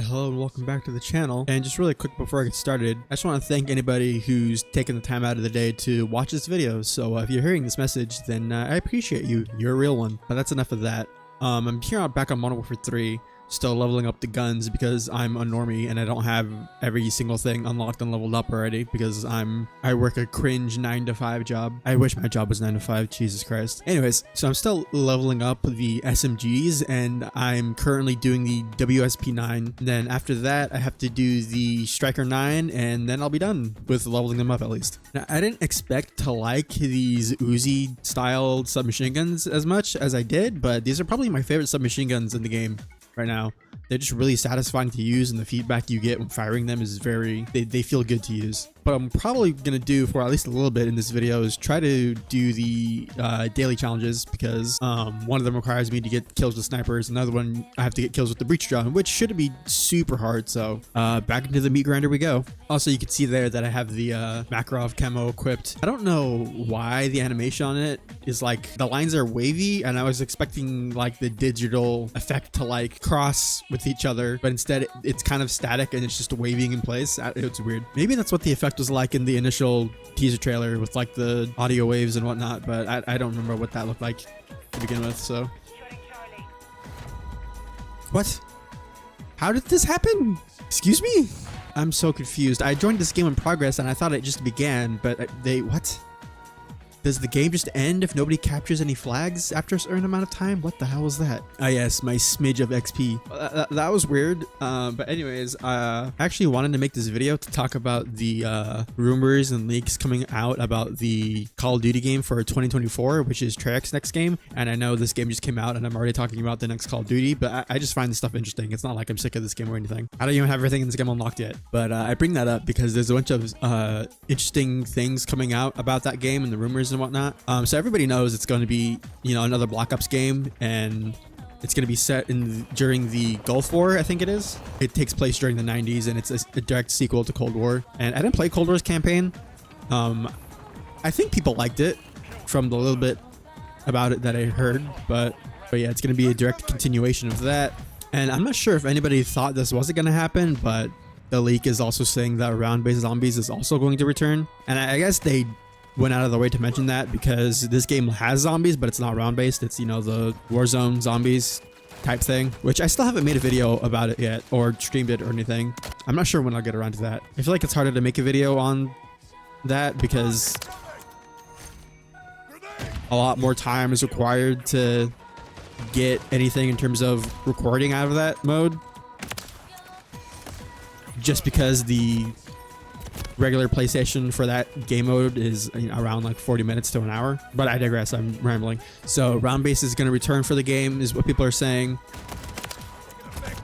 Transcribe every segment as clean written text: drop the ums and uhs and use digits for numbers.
Alright, hello and welcome back to the channel. And just really quick before I get started, I just want to thank anybody who's taken the time out of the day to watch this video. So if you're hearing this message, then I appreciate you. You're a real one. But that's enough of that. I'm here back on Modern Warfare 3, still leveling up the guns because I'm a normie and I don't have every single thing unlocked and leveled up already because I work a cringe 9-to-5 job. I wish my job was 9 to 5, Jesus Christ. Anyways, so I'm still leveling up the SMGs and I'm currently doing the WSP9. Then after that, I have to do the Striker 9 and then I'll be done with leveling them up at least. Now, I didn't expect to like these Uzi style submachine guns as much as I did, but these are probably my favorite submachine guns in the game right now. They're just really satisfying to use, and the feedback you get when firing them is they feel good to use. But I'm probably gonna do for at least a little bit in this video is try to do the daily challenges, because one of them requires me to get kills with snipers, another one I have to get kills with the breach drone, which shouldn't be super hard. So back into the meat grinder we go. Also, you can see there that I have the Makarov camo equipped. I don't know why the animation on it is like the lines are wavy, and I was expecting like the digital effect to like cross with each other, but instead it's kind of static and it's just waving in place. It's weird. Maybe that's what the effect was like in the initial teaser trailer with like the audio waves and whatnot, but I don't remember what that looked like to begin with. So what? How did this happen? Excuse me? I'm so confused. I joined this game in progress and I thought it just began, but what? Does the game just end if nobody captures any flags after a certain amount of time? What the hell was that? Ah, yes, my smidge of XP. That was weird. But anyways, I actually wanted to make this video to talk about the rumors and leaks coming out about the Call of Duty game for 2024, which is Treyarch's next game. And I know this game just came out and I'm already talking about the next Call of Duty, but I just find this stuff interesting. It's not like I'm sick of this game or anything. I don't even have everything in this game unlocked yet. But I bring that up because there's a bunch of interesting things coming out about that game and the rumors and whatnot. So everybody knows it's going to be, you know, another Black Ops game, and it's going to be set during the Gulf War, I think it is. It takes place during the 90s, and it's a direct sequel to Cold War. And I didn't play Cold War's campaign. I think people liked it from the little bit about it that I heard, but yeah, it's going to be a direct continuation of that. And I'm not sure if anybody thought this wasn't going to happen, but the leak is also saying that round-based zombies is also going to return. And I guess they went out of their way to mention that because this game has zombies, but it's not round based. It's, you know, the Warzone zombies type thing, which I still haven't made a video about it yet or streamed it or anything. I'm not sure when I'll get around to that. I feel like it's harder to make a video on that because a lot more time is required to get anything in terms of recording out of that mode, just because the regular PlayStation for that game mode is, you know, around like 40 minutes to an hour. But I digress, I'm rambling. So round base is going to return for the game is what people are saying.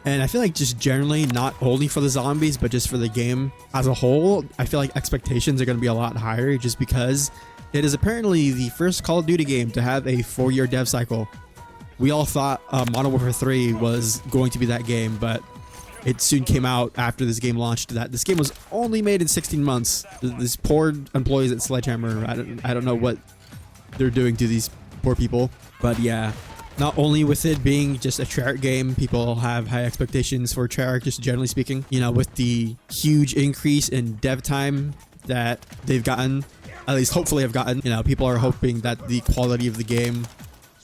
And I feel like just generally, not only for the zombies, but just for the game as a whole, I feel like expectations are going to be a lot higher just because it is apparently the first Call of Duty game to have a 4-year dev cycle. We all thought Modern Warfare 3 was going to be that game, but it soon came out after this game launched that this game was only made in 16 months. These poor employees at Sledgehammer, I don't know what they're doing to these poor people. But yeah, not only with it being just a Treyarch game, people have high expectations for Treyarch, just generally speaking. You know, with the huge increase in dev time that they've gotten, at least hopefully have gotten, you know, people are hoping that the quality of the game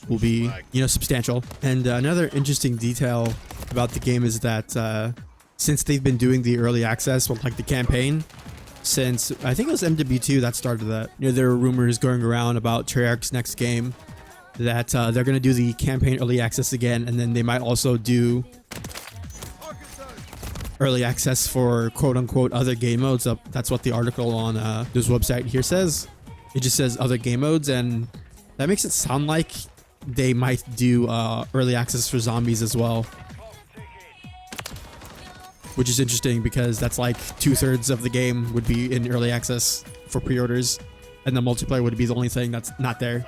will be, you know, substantial. And another interesting detail about the game is that since they've been doing the early access with like the campaign, since I think it was MW2 that started that, you know, there are rumors going around about Treyarch's next game that they're going to do the campaign early access again, and then they might also do early access for quote-unquote other game modes. That's what the article on this website here says. It just says other game modes, and that makes it sound like they might do early access for zombies as well, which is interesting because that's like 2/3 of the game would be in early access for pre-orders, and the multiplayer would be the only thing that's not there.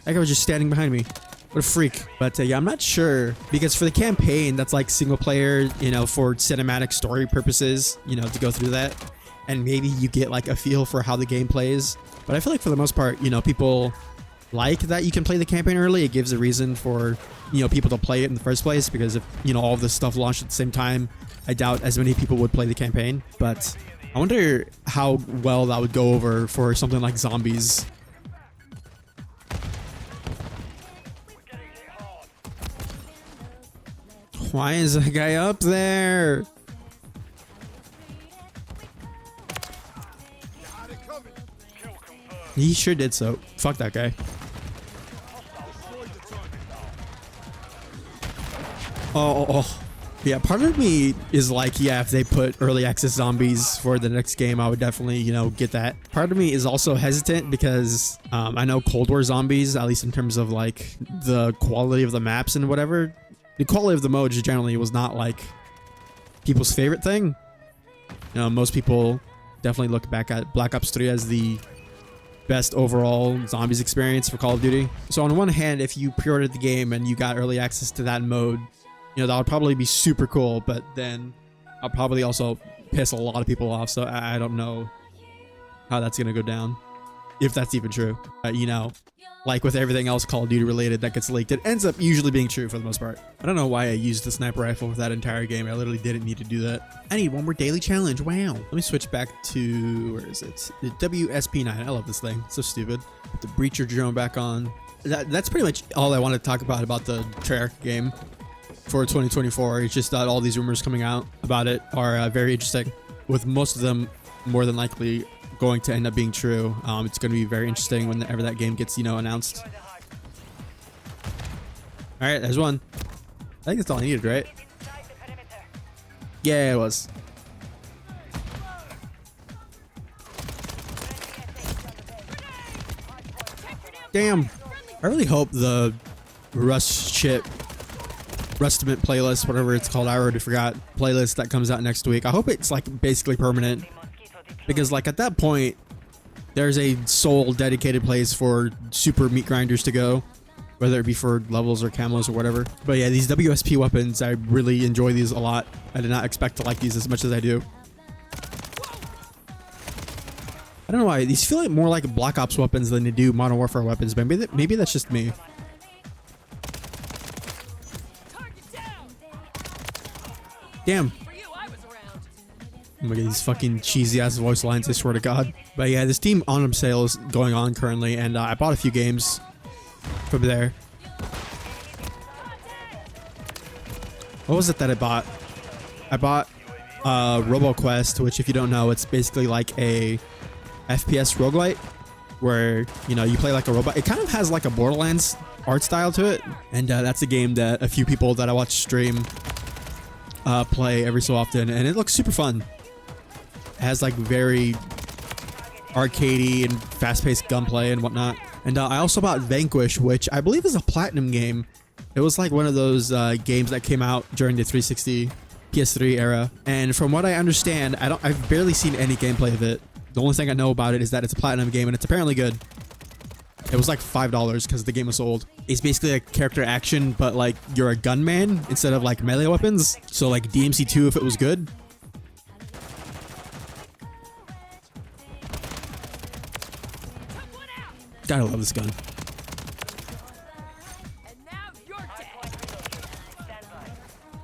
That guy was just standing behind me. What a freak. But yeah, I'm not sure, because for the campaign, that's like single player, you know, for cinematic story purposes, you know, to go through that. And maybe you get like a feel for how the game plays. But I feel like for the most part, you know, people like that you can play the campaign early. It gives a reason for, you know, people to play it in the first place, because if, you know, all of this stuff launched at the same time, I doubt as many people would play the campaign. But I wonder how well that would go over for something like zombies. Why is that guy up there? He sure did so. Fuck that guy. Oh. Yeah, part of me is like, yeah, if they put early access zombies for the next game, I would definitely, you know, get that. Part of me is also hesitant because I know Cold War zombies, at least in terms of like the quality of the maps and whatever, the quality of the modes generally was not like people's favorite thing. You know, most people definitely look back at Black Ops 3 as the best overall zombies experience for Call of Duty. So on one hand, if you pre-ordered the game and you got early access to that mode, you know, that would probably be super cool, but then I'll probably also piss a lot of people off, so I don't know how that's gonna go down, if that's even true. You know, like with everything else Call of Duty related that gets leaked, it ends up usually being true for the most part. I don't know why I used the sniper rifle for that entire game. I literally didn't need to do that. I need one more daily challenge. Wow. Let me switch back to, where is it? The WSP9. I love this thing. It's so stupid. Put the breacher drone back on. That's pretty much all I wanted to talk about the Treyarch game for 2024. It's just that all these rumors coming out about it are very interesting, with most of them more than likely going to end up being true. It's going to be very interesting whenever that game gets, you know, announced. All right, there's one. I think that's all I needed, right? Yeah, it was. Damn. I really hope the Rustimate playlist, whatever it's called, I already forgot, playlist that comes out next week, I hope it's like basically permanent, because like at that point there's a sole dedicated place for super meat grinders to go, whether it be for levels or camos or whatever. But yeah, these WSP weapons, I really enjoy these a lot. I did not expect to like these as much as I do. I don't know why these feel like more like Black Ops weapons than they do Modern Warfare weapons, but maybe that's just me. Damn. Oh my god, these fucking cheesy ass voice lines, I swear to god. But yeah, this Team Autumn sale is going on currently, and I bought a few games from there. What was it that I bought? I bought RoboQuest, which if you don't know, it's basically like a FPS roguelite where, you know, you play like a robot. It kind of has like a Borderlands art style to it, and that's a game that a few people that I watch stream play every so often, and it looks super fun. It has like very arcadey and fast-paced gunplay and whatnot. And I also bought Vanquish, which I believe is a platinum game. It was like one of those games that came out during the 360 PS3 era, and from what I understand, I've barely seen any gameplay of it. The only thing I know about it is that it's a platinum game, and it's apparently good. It was like $5 because the game was sold. It's basically like character action, but like you're a gunman instead of like melee weapons. So like DMC2 if it was good. Gotta love this gun.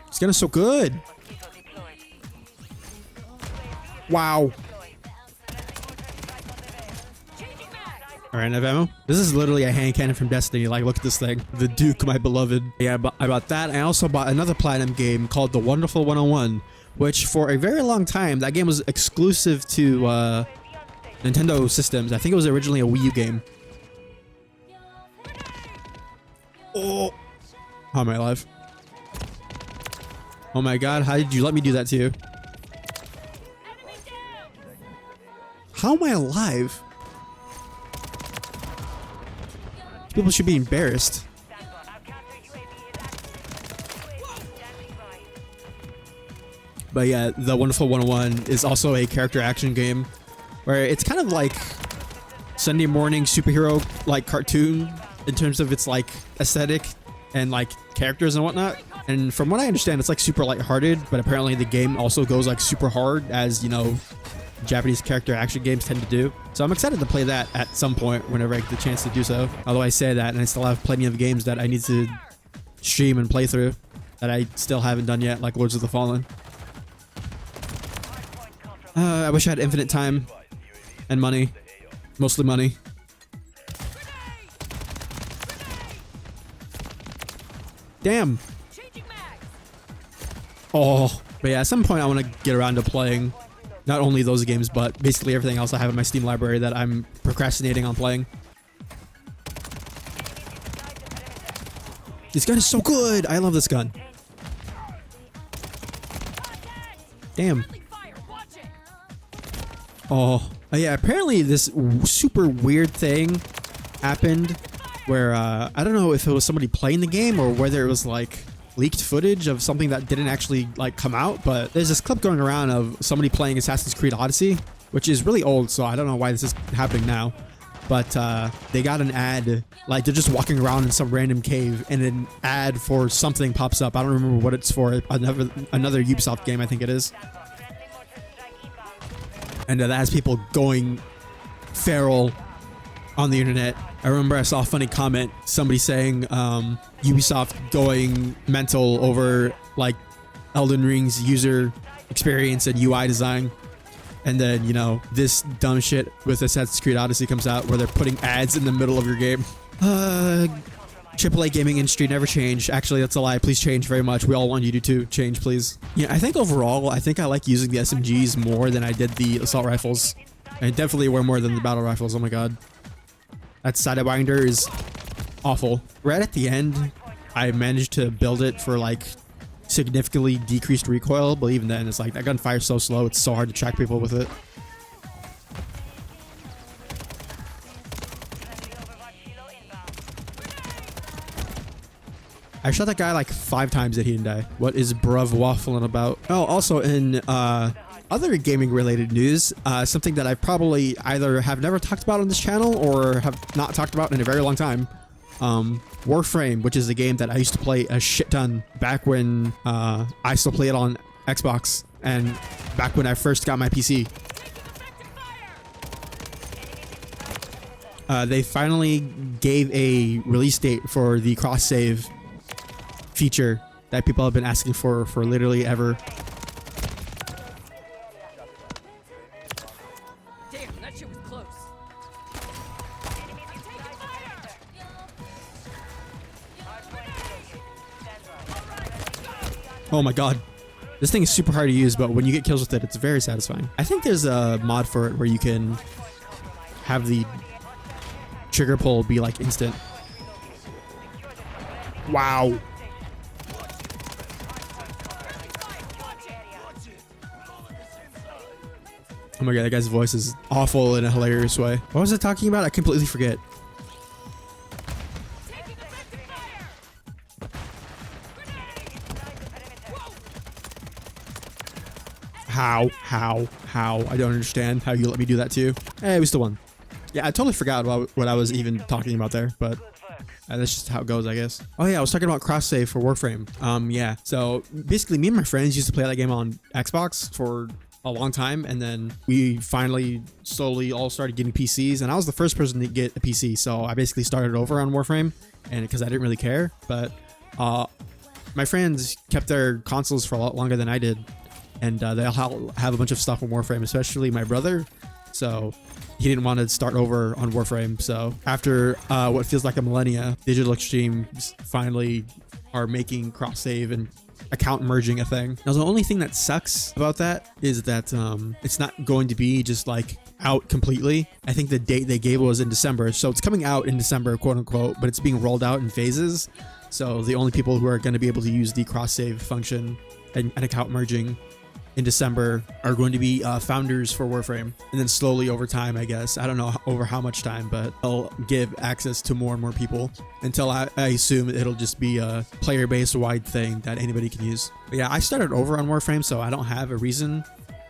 This gun is so good. Wow. Alright, enough ammo. This is literally a hand cannon from Destiny. Like, look at this thing. The Duke, my beloved. Yeah, I bought that. I also bought another platinum game called The Wonderful 101, which for a very long time, that game was exclusive to Nintendo systems. I think it was originally a Wii U game. Oh. How am I alive? Oh my god, how did you let me do that to you? How am I alive? People should be embarrassed. But yeah, The Wonderful 101 is also a character action game where it's kind of like Sunday morning superhero like cartoon in terms of its like aesthetic and like characters and whatnot. And from what I understand, it's like super lighthearted, but apparently the game also goes like super hard, as you know, Japanese character action games tend to do. So I'm excited to play that at some point whenever I get the chance to do so. Although I say that, and I still have plenty of games that I need to stream and play through that I still haven't done yet, like Lords of the Fallen. I wish I had infinite time and money. Mostly money. Damn. Oh, but yeah, at some point I want to get around to playing not only those games, but basically everything else I have in my Steam library that I'm procrastinating on playing. This gun is so good. I love this gun. Damn. Oh, yeah, apparently this super weird thing happened where I don't know if it was somebody playing the game or whether it was like leaked footage of something that didn't actually like come out, but there's this clip going around of somebody playing Assassin's Creed Odyssey, which is really old, so I don't know why this is happening now, but they got an ad, like they're just walking around in some random cave and an ad for something pops up. I don't remember what it's for. Another Ubisoft game, I think it is. And that has people going feral on the internet. I remember I saw a funny comment, somebody saying Ubisoft going mental over like Elden Ring's user experience and UI design. And then, you know, this dumb shit with Assassin's Creed Odyssey comes out where they're putting ads in the middle of your game. AAA gaming industry never change. Actually, that's a lie. Please change very much. We all want you to change, please. Yeah, I think overall, I think I like using the SMGs more than I did the assault rifles. And definitely way more than the battle rifles. Oh my god. That Sidewinder is awful. Right at the end, I managed to build it for like significantly decreased recoil, but even then, it's like that gun fires so slow, it's so hard to track people with it. I shot that guy like 5 times and he didn't die. What is bruv waffling about? Oh, also in other gaming related news, something that I probably either have never talked about on this channel or have not talked about in a very long time. Warframe, which is a game that I used to play a shit ton back when I still play it on Xbox and back when I first got my PC. They finally gave a release date for the cross-save feature that people have been asking for literally ever. Damn, that shit was close. Oh my god. This thing is super hard to use, but when you get kills with it, it's very satisfying. I think there's a mod for it where you can have the trigger pull be like instant. Wow. Oh my god, that guy's voice is awful in a hilarious way. What was I talking about? I completely forget. How? I don't understand how you let me do that to you. Hey, we still won. Yeah, I totally forgot about what I was even talking about there, but that's just how it goes, I guess. Oh yeah, I was talking about cross-save for Warframe. Yeah, so basically me and my friends used to play that game on Xbox for a long time, and then we finally slowly all started getting PCs, and I was the first person to get a PC, so I basically started over on Warframe, and because I didn't really care, but my friends kept their consoles for a lot longer than I did, and they all have a bunch of stuff on Warframe, especially my brother, so he didn't want to start over on Warframe. So after what feels like a millennia, Digital Extremes finally are making cross-save and account merging a thing. Now, the only thing that sucks about that is that it's not going to be just like out completely. I think the date they gave was in December, so it's coming out in December, quote unquote, but it's being rolled out in phases. So the only people who are going to be able to use the cross-save function and account merging in December are going to be founders for Warframe, and then slowly over time, I guess, I don't know over how much time, but they'll give access to more and more people until I assume it'll just be a player-based wide thing that anybody can use. But yeah, I started over on Warframe, so I don't have a reason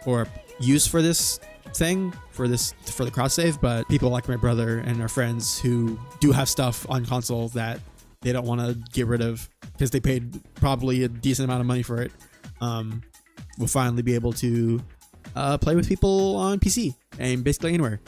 or use for this thing for the cross save, but people like my brother and our friends who do have stuff on console that they don't want to get rid of because they paid probably a decent amount of money for it, will finally be able to play with people on PC and basically anywhere.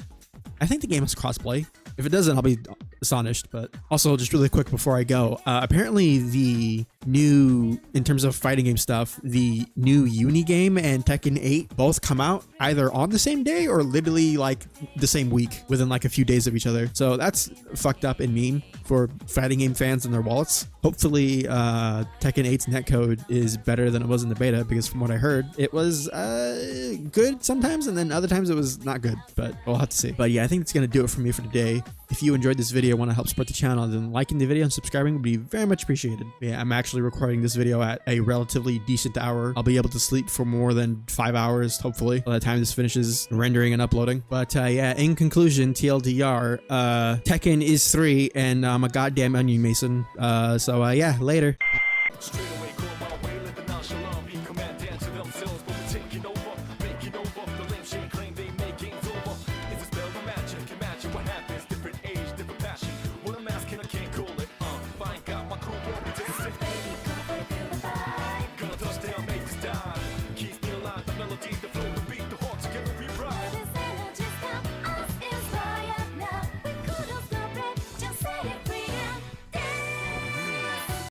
I think the game has crossplay. If it doesn't, I'll be astonished. But also, just really quick before I go, apparently the new, in terms of fighting game stuff, the new Uni game and Tekken 8 both come out either on the same day or literally like the same week, within like a few days of each other. So that's fucked up and mean for fighting game fans and their wallets. Hopefully Tekken 8's netcode is better than it was in the beta, because from what I heard, it was good sometimes, and then other times it was not good, but we'll have to see. But yeah, I think it's going to do it for me for today. If you enjoyed this video, want to help support the channel, then liking the video and subscribing would be very much appreciated. Yeah, I'm actually recording this video at a relatively decent hour. I'll be able to sleep for more than 5 hours, hopefully, by the time this finishes rendering and uploading. But yeah, in conclusion, TLDR, Tekken is 3, and I'm a goddamn onion mason. So yeah, later.